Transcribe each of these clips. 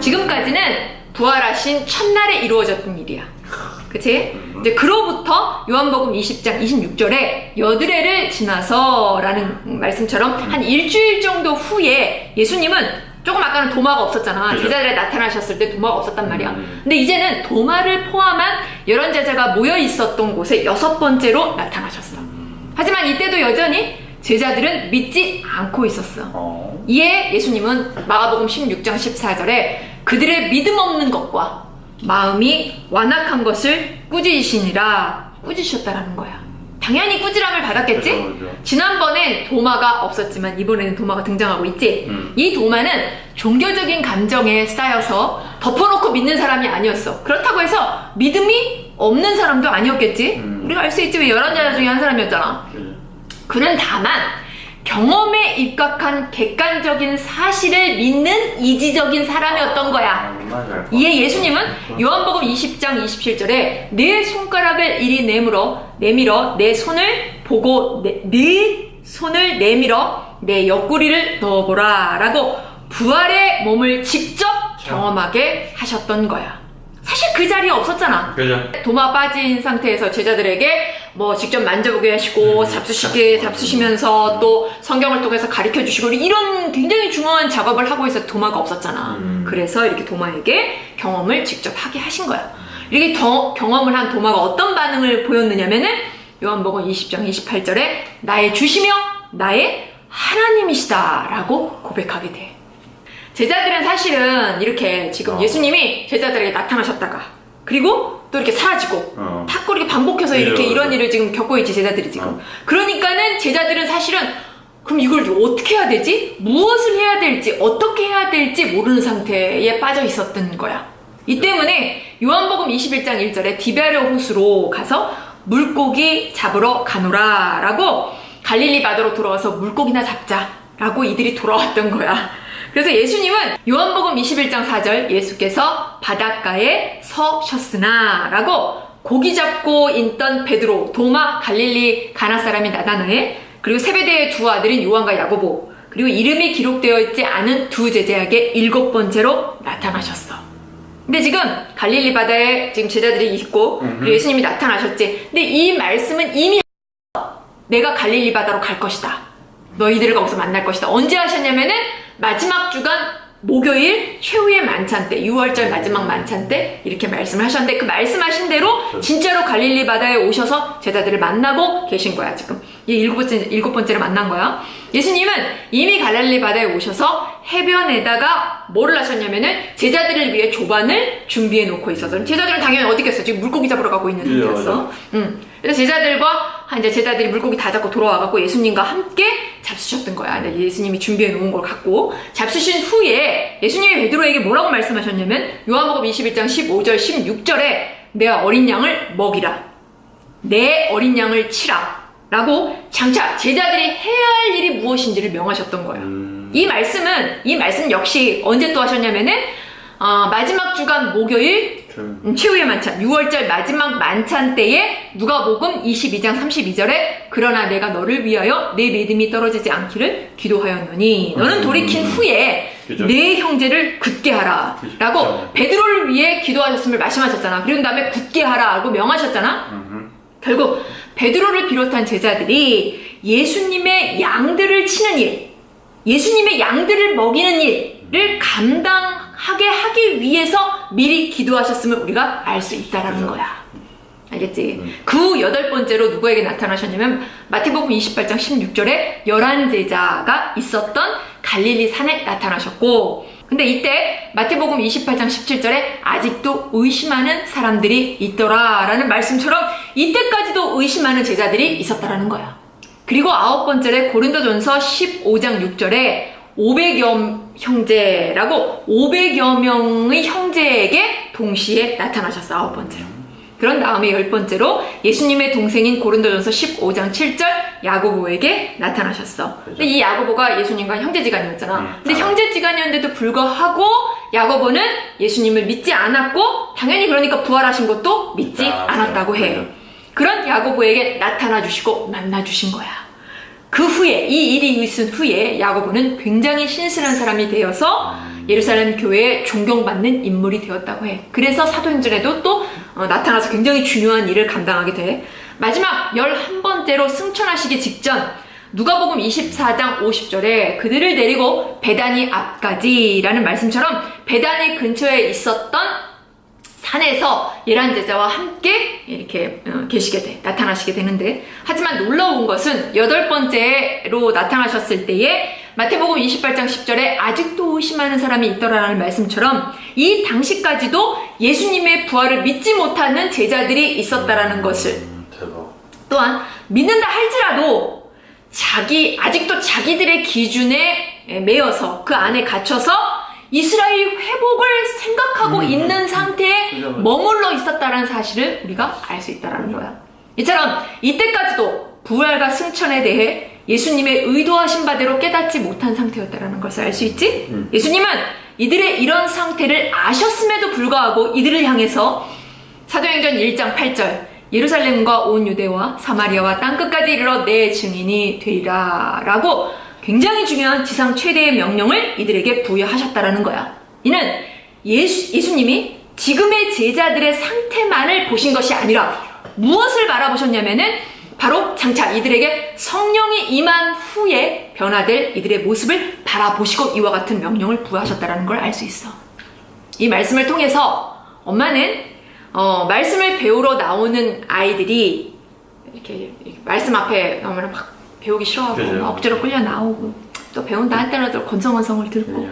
지금까지는 부활하신 첫날에 이루어졌던 일이야. 그치? 이제 그로부터 요한복음 20장 26절에 여드레를 지나서 라는 말씀처럼 한 일주일 정도 후에 예수님은 조금 아까는 도마가 없었잖아. 그죠. 제자들에 나타나셨을 때 도마가 없었단 말이야. 근데 이제는 도마를 포함한 여러 제자가 모여 있었던 곳에 6번째로 나타나셨어. 하지만 이때도 여전히 제자들은 믿지 않고 있었어. 이에 예수님은 마가복음 16장 14절에 그들의 믿음 없는 것과 마음이 완악한 것을 꾸짖으시니라. 꾸짖으셨다라는 거야. 당연히 꾸지람을 받았겠지? 그렇죠. 지난번엔 도마가 없었지만 이번에는 도마가 등장하고 있지? 이 도마는 종교적인 감정에 쌓여서 덮어놓고 믿는 사람이 아니었어. 그렇다고 해서 믿음이 없는 사람도 아니었겠지? 우리가 알 수 있지. 왜 11제자 중에 한 사람이었잖아. 그는 다만 경험에 입각한 객관적인 사실을 믿는 이지적인 사람이었던 거야. 이에 예수님은 요한복음 20장 27절에 내 손가락을 이리 내밀어 내 손을 보고 네 손을 내밀어 내 옆구리를 넣어보라 라고 부활의 몸을 직접 경험하게 하셨던 거야. 사실 그 자리에 없었잖아. 그죠. 도마 빠진 상태에서 제자들에게 뭐 직접 만져보게 하시고 잡수시면서 또 성경을 통해서 가르쳐 주시고 이런 굉장히 중요한 작업을 하고 있어. 도마가 없었잖아. 그래서 이렇게 도마에게 경험을 직접 하게 하신 거야. 이렇게 경험을 한 도마가 어떤 반응을 보였느냐면은 요한복음 20장 28절에 나의 주시며 나의 하나님이시다 라고 고백하게 돼. 제자들은 사실은 이렇게 지금 예수님이 제자들에게 나타나셨다가 그리고 또 이렇게 사라지고 탁구 이렇게 반복해서 이렇게 이런 일을 지금 겪고 있지 제자들이 지금. 그러니까는 제자들은 사실은 그럼 이걸 어떻게 해야 되지? 무엇을 해야 될지 어떻게 해야 될지 모르는 상태에 빠져 있었던 거야. 이 때문에 요한복음 21장 1절에 디베르 호수로 가서 물고기 잡으러 가노라 라고 갈릴리 바다로 돌아와서 물고기나 잡자 라고 이들이 돌아왔던 거야. 그래서 예수님은 요한복음 21장 4절 예수께서 바닷가에 서셨으나 라고 고기 잡고 있던 베드로, 도마, 갈릴리 가나 사람이 나다나엘 그리고 세베대의 두 아들인 요한과 야고보 그리고 이름이 기록되어 있지 않은 두 제자에게 7번째로 나타나셨어. 근데 지금 갈릴리 바다에 지금 제자들이 있고 그리고 예수님이 나타나셨지. 근데 이 말씀은 이미 내가 갈릴리 바다로 갈 것이다. 너희들을 거기서 만날 것이다. 언제 하셨냐면은 마지막 주간 목요일 최후의 만찬 때 6월절 마지막 만찬 때 이렇게 말씀을 하셨는데 그 말씀하신 대로 진짜로 갈릴리 바다에 오셔서 제자들을 만나고 계신 거야. 지금 이 일곱 번째로 만난 거야. 예수님은 이미 갈릴리 바다에 오셔서 해변에다가 뭐를 하셨냐면은 제자들을 위해 조반을 준비해 놓고 있어서 제자들은 당연히 어디 있겠어? 지금 물고기 잡으러 가고 있는 상태였어. 그래서 제자들이 물고기 다 잡고 돌아와갖고 예수님과 함께 잡수셨던 거야. 예수님이 준비해 놓은 걸 갖고 잡수신 후에 예수님이 베드로에게 뭐라고 말씀하셨냐면 요한복음 21장 15절 16절에 내가 어린 양을 먹이라 내 어린 양을 치라 라고 장차 제자들이 해야 할 일이 무엇인지를 명하셨던 거야. 이 말씀 역시 언제 또 하셨냐면은 마지막 주간 목요일 최후의 만찬 6월절 마지막 만찬 때에 누가복음 22장 32절에 그러나 내가 너를 위하여 내 믿음이 떨어지지 않기를 기도하였노니 너는 돌이킨 후에 그죠. 내 형제를 굳게 하라 라고 베드로를 위해 기도하셨음을 말씀하셨잖아. 그리고 다음에 굳게 하라 라고 명하셨잖아. 결국 베드로를 비롯한 제자들이 예수님의 양들을 치는 일, 예수님의 양들을 먹이는 일을 감당하게 하기 위해서 미리 기도하셨음을 우리가 알 수 있다라는 거야. 알겠지? 그 8번째로 누구에게 나타나셨냐면 마태복음 28장 16절에 11제자가 있었던 갈릴리 산에 나타나셨고 근데 이때 마태복음 28장 17절에 아직도 의심하는 사람들이 있더라 라는 말씀처럼 이때까지도 의심하는 제자들이 있었다라는 거야. 그리고 9번째에 고린도전서 15장 6절에 500여 형제라고 500여 명의 형제에게 동시에 나타나셨어. 9번째로. 그런 다음에 10번째로 예수님의 동생인 고린도전서 15장 7절 야고보에게 나타나셨어. 근데 이 야고보가 예수님과 형제지간이었잖아. 근데 형제지간이었는데도 불구하고 야고보는 예수님을 믿지 않았고 당연히 그러니까 부활하신 것도 믿지 않았다고 해. 그런 야고보에게 나타나 주시고 만나 주신 거야. 그 후에 이 일이 있은 후에 야고보는 굉장히 신실한 사람이 되어서 예루살렘 교회에 존경받는 인물이 되었다고 해. 그래서 사도행전에도 또 나타나서 굉장히 중요한 일을 감당하게 돼. 마지막 11번째로 승천하시기 직전 누가복음 24장 50절에 그들을 데리고 베다니 앞까지라는 말씀처럼 베다니 근처에 있었던 산에서 11제자와 함께 이렇게 계시게 돼. 나타나시게 되는데, 하지만 놀라운 것은 8번째로 나타나셨을 때에 마태복음 28장 10절에 아직도 의심하는 사람이 있더라라는 말씀처럼 이 당시까지도 예수님의 부활을 믿지 못하는 제자들이 있었다라는 것을, 대박. 또한 믿는다 할지라도 아직도 자기들의 기준에 매여서 그 안에 갇혀서 이스라엘 회복을 생각하고 있는 상태에 머물러 있었다는 사실을 우리가 알 수 있다는 거야. 이처럼 이때까지도 부활과 승천에 대해 예수님의 의도하신 바대로 깨닫지 못한 상태였다는 것을 알 수 있지? 예수님은 이들의 이런 상태를 아셨음에도 불구하고 이들을 향해서 사도행전 1장 8절 예루살렘과 온 유대와 사마리아와 땅끝까지 이르러 내 증인이 되리라 라고 굉장히 중요한 지상 최대의 명령을 이들에게 부여하셨다라는 거야. 이는 예수님이 지금의 제자들의 상태만을 보신 것이 아니라 무엇을 바라보셨냐면은 바로 장차 이들에게 성령이 임한 후에 변화될 이들의 모습을 바라보시고 이와 같은 명령을 부여하셨다라는 걸 알 수 있어. 이 말씀을 통해서 엄마는 말씀을 배우러 나오는 아이들이 이렇게 말씀 앞에 나오면 막 배우기 싫어하고 막 억지로 끌려 나오고 또 배운다 할때라도 건성건성을 듣고,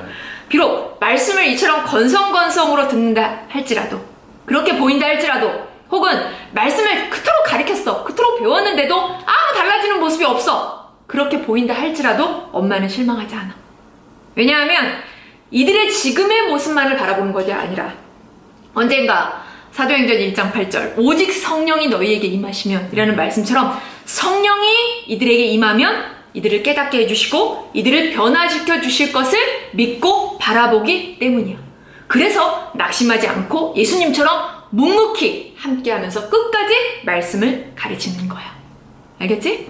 비록 말씀을 이처럼 건성건성으로 듣는다 할지라도, 그렇게 보인다 할지라도, 혹은 말씀을 그토록 가르쳤어, 그토록 배웠는데도 아무 달라지는 모습이 없어, 그렇게 보인다 할지라도 엄마는 실망하지 않아. 왜냐하면 이들의 지금의 모습만을 바라보는 것이 아니라 언젠가 사도행전 1장 8절 오직 성령이 너희에게 임하시면 이라는 말씀처럼 성령이 이들에게 임하면 이들을 깨닫게 해주시고 이들을 변화시켜 주실 것을 믿고 바라보기 때문이야. 그래서 낙심하지 않고 예수님처럼 묵묵히 함께하면서 끝까지 말씀을 가르치는 거야. 알겠지?